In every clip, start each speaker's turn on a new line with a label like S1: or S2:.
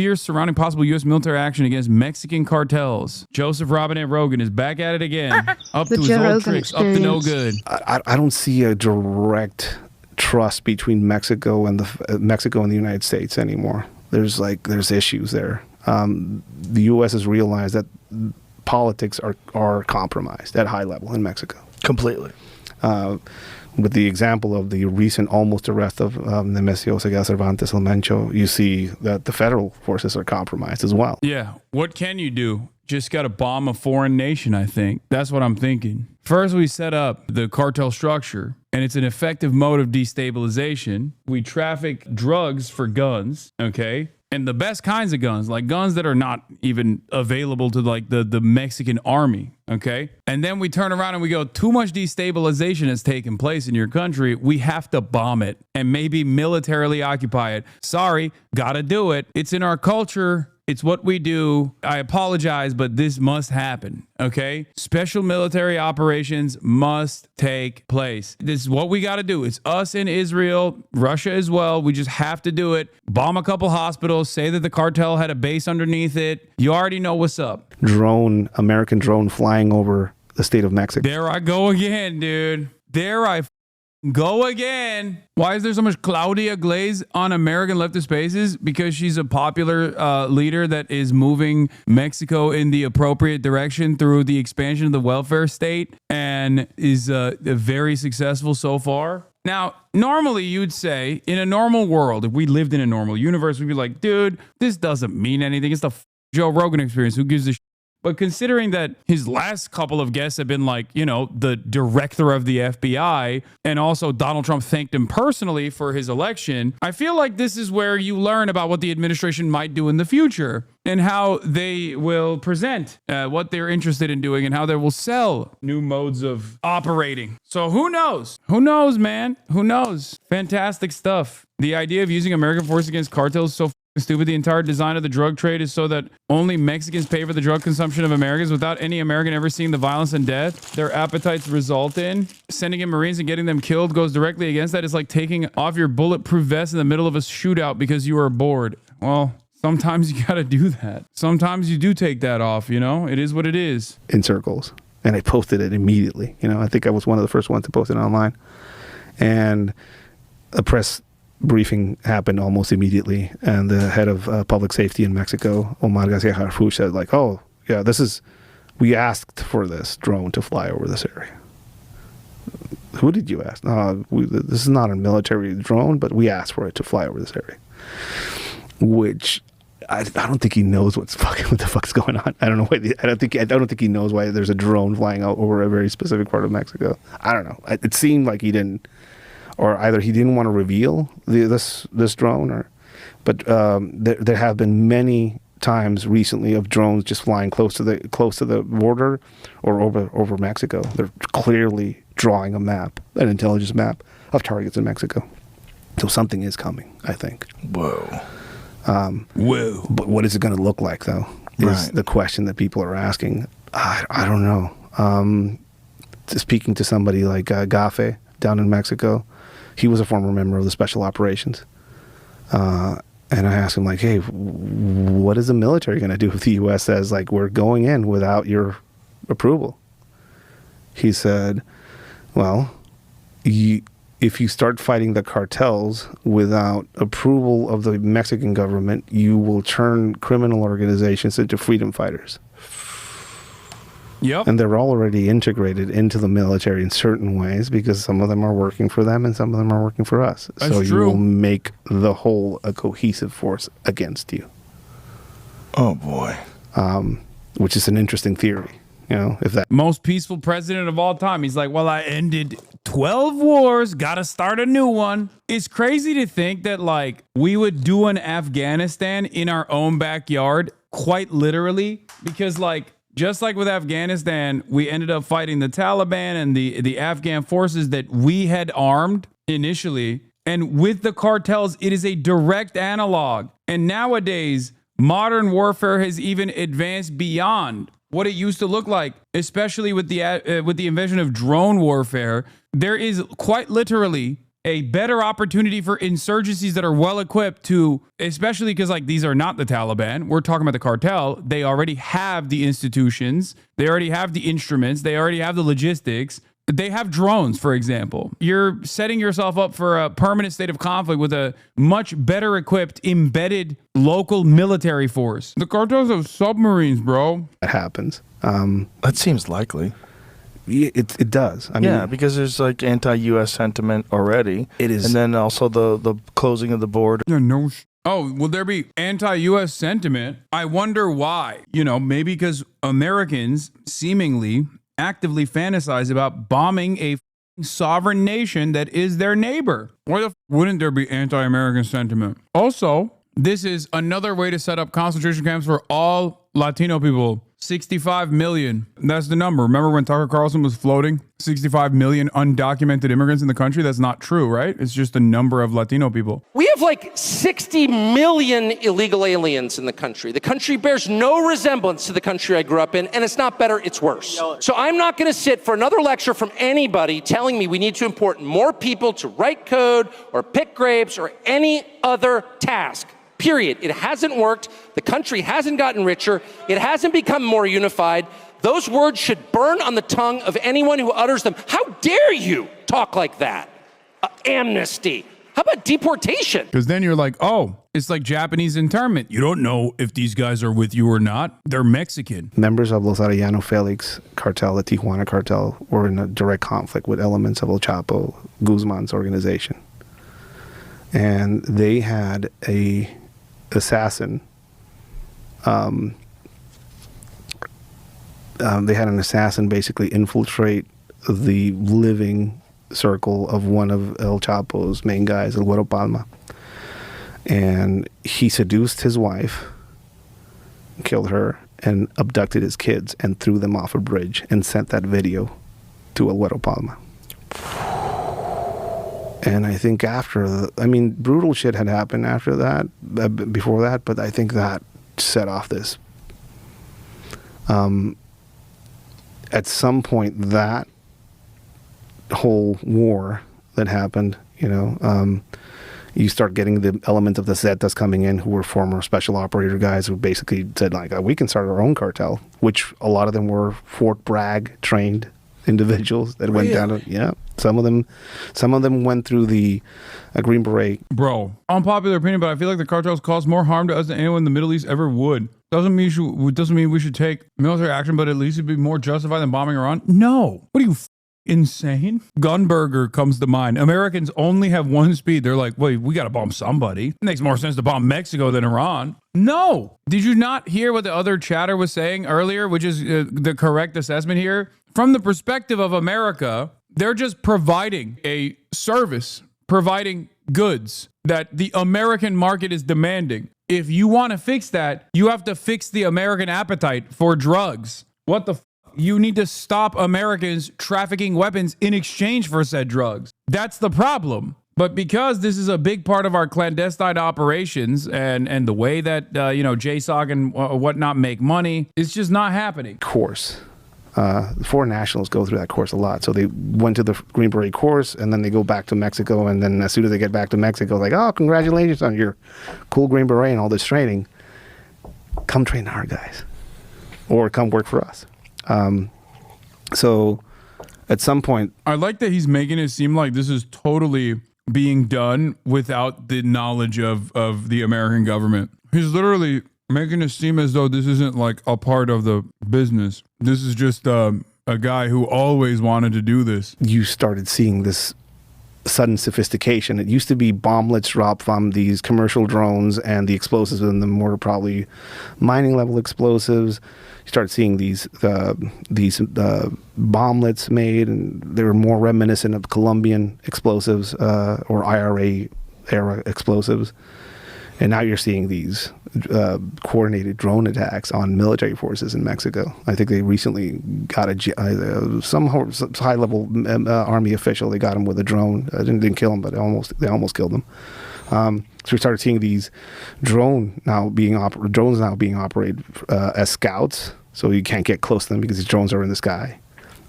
S1: fears surrounding possible U.S. military action against Mexican cartels. Joseph Robinette Rogan is back at it again. Up to his old tricks, up to no good.
S2: I don't see a direct trust between Mexico and the United States anymore. There's issues there. The U.S. has realized that politics are compromised at high level in Mexico.
S3: Completely.
S2: With the example of the recent almost arrest of Nemesio Seguela Cervantes El Mencho, you see that the federal forces are compromised as well.
S1: Yeah. What can you do? Just got to bomb a foreign nation, I think. That's what I'm thinking. First, we set up the cartel structure, and it's an effective mode of destabilization. We traffic drugs for guns, okay? And the best kinds of guns, like guns that are not even available to like the Mexican army, okay? And then we turn around and we go, too much destabilization has taken place in your country. We have to bomb it and maybe militarily occupy it. Sorry, gotta do it. It's in our culture. It's what we do. I apologize, but this must happen, okay? Special military operations must take place. This is what we got to do. It's us in Israel, Russia as well. We just have to do it. Bomb a couple hospitals, say that the cartel had a base underneath it. You already know what's up.
S2: American drone flying over the state of Mexico.
S1: There I go again, dude. There I go again. Why is there so much Claudia glaze on American leftist spaces? Because she's a popular leader that is moving Mexico in the appropriate direction through the expansion of the welfare state and is very successful so far. Now, normally you'd say in a normal world, if we lived in a normal universe, we'd be like, dude, this doesn't mean anything. It's the Joe Rogan experience. Who gives a shit? But considering that his last couple of guests have been like, you know, the director of the FBI, and also Donald Trump thanked him personally for his election, I feel like this is where you learn about what the administration might do in the future and how they will present what they're interested in doing and how they will sell new modes of operating. So who knows? Who knows, man? Who knows? Fantastic stuff. The idea of using American force against cartels is so stupid. The entire design of the drug trade is so that only Mexicans pay for the drug consumption of Americans without any American ever seeing the violence and death their appetites result in. Sending in Marines and getting them killed goes directly against that. It's like taking off your bulletproof vest in the middle of a shootout because you are bored. Well, sometimes you got to do that. Sometimes you do take that off, you know? It is what it is.
S2: In circles. And I posted it immediately. You know, I think I was one of the first ones to post it online. And a press briefing happened almost immediately, and the head of public safety in Mexico, Omar Garcia Harfuch, said like, oh yeah, we asked for this drone to fly over this area. Who did you ask? This is not a military drone, but we asked for it to fly over this area. Which I don't think he knows what the fuck's going on. I don't know why. I don't think he knows why there's a drone flying out over a very specific part of Mexico. I don't know. It seemed like he didn't. Or either he didn't want to reveal this drone, but there have been many times recently of drones just flying close to the border or over Mexico. They're clearly drawing an intelligence map of targets in Mexico. So something is coming, I think.
S3: Whoa.
S2: Whoa. But what is it going to look like, though? Is the question that people are asking. I don't know. Speaking to somebody like Gafe down in Mexico. He was a former member of the special operations. And I asked him, like, hey, what is the military going to do if the U.S. says, like, we're going in without your approval? He said, well, if you start fighting the cartels without approval of the Mexican government, you will turn criminal organizations into freedom fighters.
S1: Yep.
S2: And they're already integrated into the military in certain ways because some of them are working for them and some of them are working for us.
S1: That's
S2: so
S1: true.
S2: You will make the whole a cohesive force against you.
S3: Oh, boy.
S2: Which is an interesting theory. You know, if that
S1: most peaceful president of all time. He's like, well, I ended 12 wars, gotta start a new one. It's crazy to think that like we would do an Afghanistan in our own backyard, quite literally, because like, just like with Afghanistan, we ended up fighting the Taliban and the Afghan forces that we had armed initially. And with the cartels, it is a direct analog. And nowadays, modern warfare has even advanced beyond what it used to look like, especially with the invention of drone warfare. There is quite literally a better opportunity for insurgencies that are well equipped to, especially because like these are not the Taliban. We're talking about the cartel. They already have the institutions. They already have the instruments. They already have the logistics. They have drones, for example. You're setting yourself up for a permanent state of conflict with a much better equipped, embedded local military force. The cartels have submarines, bro.
S2: That happens.
S3: That seems likely.
S2: It does. I mean,
S3: Yeah, because there's like anti-U.S. sentiment already.
S2: It is.
S3: And then also the closing of the border.
S1: Oh, will there be anti-U.S. sentiment? I wonder why. You know, maybe because Americans seemingly actively fantasize about bombing a sovereign nation that is their neighbor. Why the wouldn't there be anti-American sentiment? Also, this is another way to set up concentration camps for all Latino people. 65 million. That's the number. Remember when Tucker Carlson was floating 65 million undocumented immigrants in the country? That's not true, right? It's just the number of Latino people.
S4: We have like 60 million illegal aliens in the country. The country bears no resemblance to the country I grew up in, and it's not better, it's worse. So I'm not going to sit for another lecture from anybody telling me we need to import more people to write code or pick grapes or any other task. Period. It hasn't worked. The country hasn't gotten richer. It hasn't become more unified. Those words should burn on the tongue of anyone who utters them. How dare you talk like that? Amnesty. How about deportation?
S1: Because then you're like, oh, it's like Japanese internment. You don't know if these guys are with you or not. They're Mexican.
S2: Members of Los Arellano Felix cartel, the Tijuana cartel, were in a direct conflict with elements of El Chapo Guzman's organization. And they had a assassin. They had an assassin basically infiltrate the living circle of one of El Chapo's main guys, El Güero Palma. And he seduced his wife, killed her, and abducted his kids and threw them off a bridge and sent that video to El Güero Palma. And I think brutal shit had happened after that, before that, but I think that set off this. At some point, that whole war that happened, you start getting the element of the Zetas coming in, who were former special operator guys who basically said, like, we can start our own cartel, which a lot of them were Fort Bragg trained individuals that went down to, some of them went through the Green Beret.
S1: Bro, unpopular opinion, but I feel like the cartels cause more harm to us than anyone in the Middle East ever would. Doesn't mean we should take military action, but at least it'd be more justified than bombing Iran. No. What are you insane? Gunberger comes to mind. Americans only have one speed. They're like, wait, we got to bomb somebody. It makes more sense to bomb Mexico than Iran. No. Did you not hear what the other chatter was saying earlier, which is the correct assessment here? From the perspective of America, they're just providing a service, providing goods that the American market is demanding. If you want to fix that, you have to fix the American appetite for drugs. What the You need to stop Americans trafficking weapons in exchange for said drugs. That's the problem. But because this is a big part of our clandestine operations and the way that, JSOC and whatnot make money, it's just not happening.
S2: Course. Foreign nationals go through that course a lot. So they went to the Green Beret course, and then they go back to Mexico. And then as soon as they get back to Mexico, like, oh, congratulations on your cool Green Beret and all this training. Come train our guys. Or come work for us. So at some point...
S1: I like that he's making it seem like this is totally being done without the knowledge of the American government. He's literally making it seem as though this isn't like a part of the business. This is just a guy who always wanted to do this.
S2: You started seeing this sudden sophistication. It used to be bomblets dropped from these commercial drones, and the explosives in them were probably mining level explosives. You start seeing these bomblets made, and they were more reminiscent of Colombian explosives or IRA era explosives. And now you're seeing these coordinated drone attacks on military forces in Mexico. I think they recently got some high-level army official. They got him with a drone. Didn't kill him, but they almost killed him. So we started seeing these drones now being operated as scouts. So you can't get close to them because these drones are in the sky.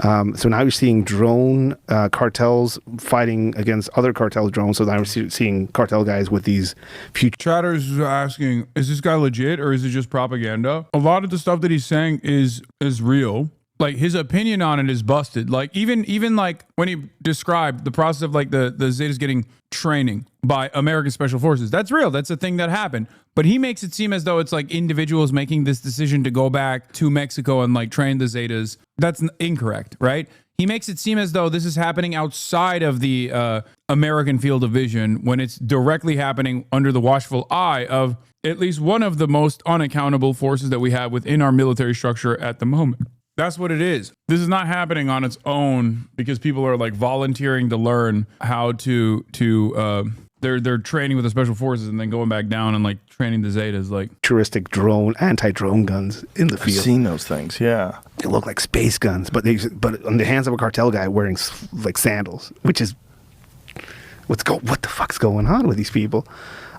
S2: So now you're seeing drone cartels fighting against other cartel drones. So now we're seeing cartel guys with these future.
S1: Chatters is asking, is this guy legit or is it just propaganda? A lot of the stuff that he's saying is real. Like his opinion on it is busted. Like even like when he described the process of like the Zetas getting training by American Special Forces, that's real. That's a thing that happened. But he makes it seem as though it's like individuals making this decision to go back to Mexico and like train the Zetas. That's incorrect, right? He makes it seem as though this is happening outside of the American field of vision when it's directly happening under the watchful eye of at least one of the most unaccountable forces that we have within our military structure at the moment. That's what it is. This is not happening on its own because people are like volunteering to learn how to they're training with the special forces and then going back down and like training the Zetas like
S2: Futuristic anti-drone guns in the
S3: I've
S2: field.
S3: seen those things, yeah.
S2: They look like space guns, but on the hands of a cartel guy wearing like sandals, which is what the fuck's going on with these people?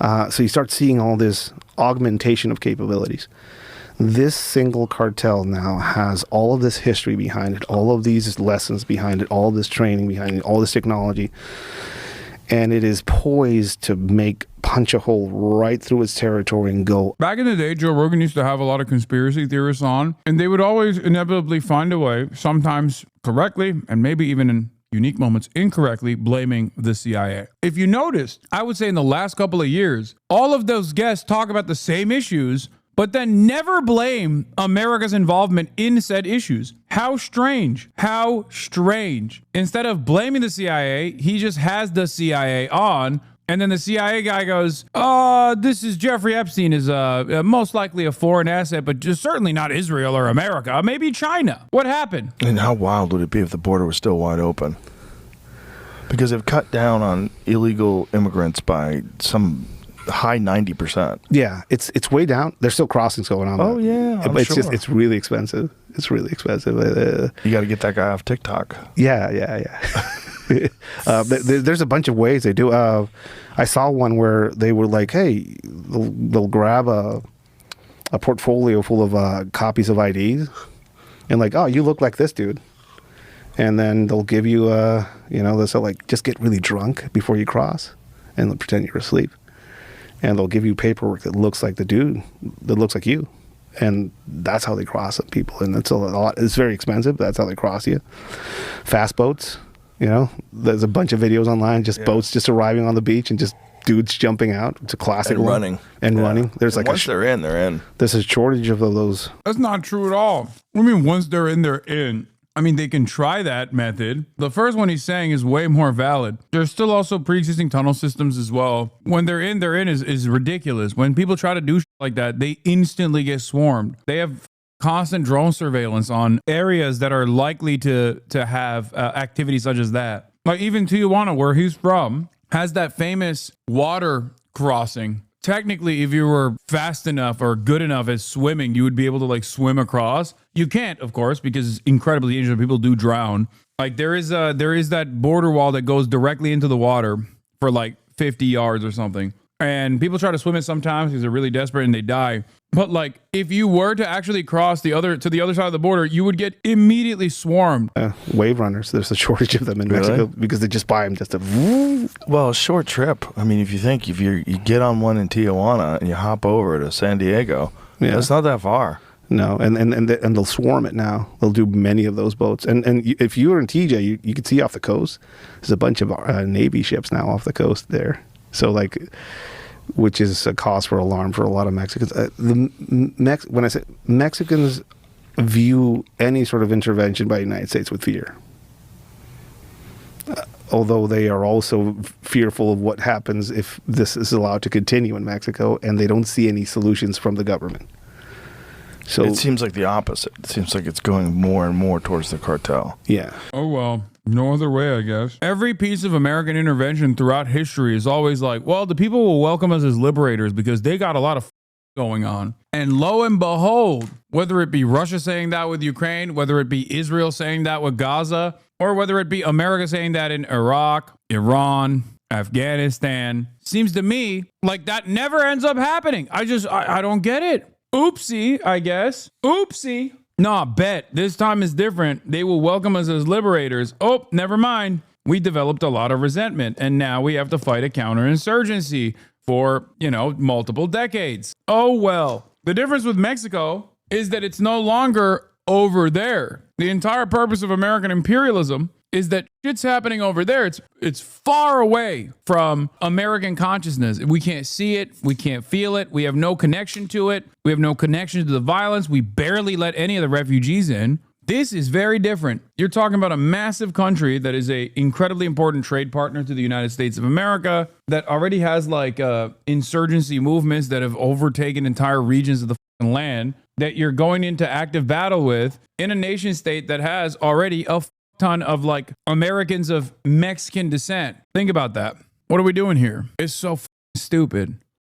S2: So you start seeing all this augmentation of capabilities. This single cartel now has all of this history behind it, all of these lessons behind it, all this training behind it, all this technology, and it is poised to punch a hole right through its territory and go.
S1: Back in the day, Joe Rogan used to have a lot of conspiracy theorists on, and they would always inevitably find a way, sometimes correctly, and maybe even in unique moments incorrectly, blaming the CIA. If you noticed, I would say in the last couple of years, all of those guests talk about the same issues, but then never blame America's involvement in said issues. How strange. How strange. Instead of blaming the CIA, he just has the CIA on, and then the CIA guy goes, this is Jeffrey Epstein is most likely a foreign asset, but just certainly not Israel or America, maybe China. What happened?
S3: And how wild would it be if the border was still wide open? Because they've cut down on illegal immigrants by some high 90%.
S2: Yeah, it's way down. There's still crossings going on.
S3: Oh, yeah, I'm
S2: it's
S3: sure.
S2: it's really expensive. It's really expensive.
S3: You got to get that guy off TikTok.
S2: Yeah. There's a bunch of ways they do. I saw one where they were like, hey, they'll grab a portfolio full of copies of IDs and like, oh, you look like this dude. And then they'll give you, they'll say like, just get really drunk before you cross and they'll pretend you're asleep. And they'll give you paperwork that looks like the dude, that looks like you. And that's how they cross people. And it's a lot. It's very expensive, but that's how they cross you. Fast boats, there's a bunch of videos online, just boats just arriving on the beach and just dudes jumping out. It's a classic
S3: And
S2: one.
S3: running.
S2: And running. There's
S3: And
S2: like
S3: once they're in, they're in.
S2: There's a shortage of those.
S1: That's not true at all. I mean, once they're in, they're in. I mean, they can try that method. The first one he's saying is way more valid. There's still also pre-existing tunnel systems as well. When they're in is ridiculous. When people try to do shit like that, they instantly get swarmed. They have constant drone surveillance on areas that are likely to have activity such as that. Like even Tijuana, where he's from, has that famous water crossing. Technically, if you were fast enough or good enough at swimming, you would be able to like swim across. You can't, of course, because it's incredibly dangerous. People do drown. Like there is that border wall that goes directly into the water for like 50 yards or something. And people try to swim it sometimes because they're really desperate and they die. But like if you were to actually cross to the other side of the border, you would get immediately swarmed.
S2: Wave runners, there's a shortage of them in Mexico because they just buy them just to.
S3: Well, a short trip. I mean, if you get on one in Tijuana and you hop over to San Diego, it's not that far.
S2: No, and they'll swarm it now. They'll do many of those boats. And if you were in TJ, you could see off the coast. There's a bunch of Navy ships now off the coast there. So like, which is a cause for alarm for a lot of Mexicans. When I say Mexicans view any sort of intervention by the United States with fear. Although they are also fearful of what happens if this is allowed to continue in Mexico, and they don't see any solutions from the government. So
S3: it seems like the opposite. It seems like it's going more and more towards the cartel.
S2: Yeah.
S1: Oh, well, no other way, I guess. Every piece of American intervention throughout history is always like, well, the people will welcome us as liberators because they got a lot of going on. And lo and behold, whether it be Russia saying that with Ukraine, whether it be Israel saying that with Gaza, or whether it be America saying that in Iraq, Iran, Afghanistan, seems to me like that never ends up happening. I don't get it. Oopsie, I guess. Oopsie. Nah, bet. This time is different. They will welcome us as liberators. Oh, never mind. We developed a lot of resentment, and now we have to fight a counterinsurgency for, multiple decades. Oh, well. The difference with Mexico is that it's no longer over there. The entire purpose of American imperialism is that shit's happening over there. It's far away from American consciousness. We can't see it. We can't feel it. We have no connection to it. We have no connection to the violence. We barely let any of the refugees in. This is very different. You're talking about a massive country that is a incredibly important trade partner to the United States of America, that already has insurgency movements that have overtaken entire regions of the land, that you're going into active battle with in a nation state that has already a ton of Americans of Mexican descent. Think about that. What are we doing here? It's so stupid.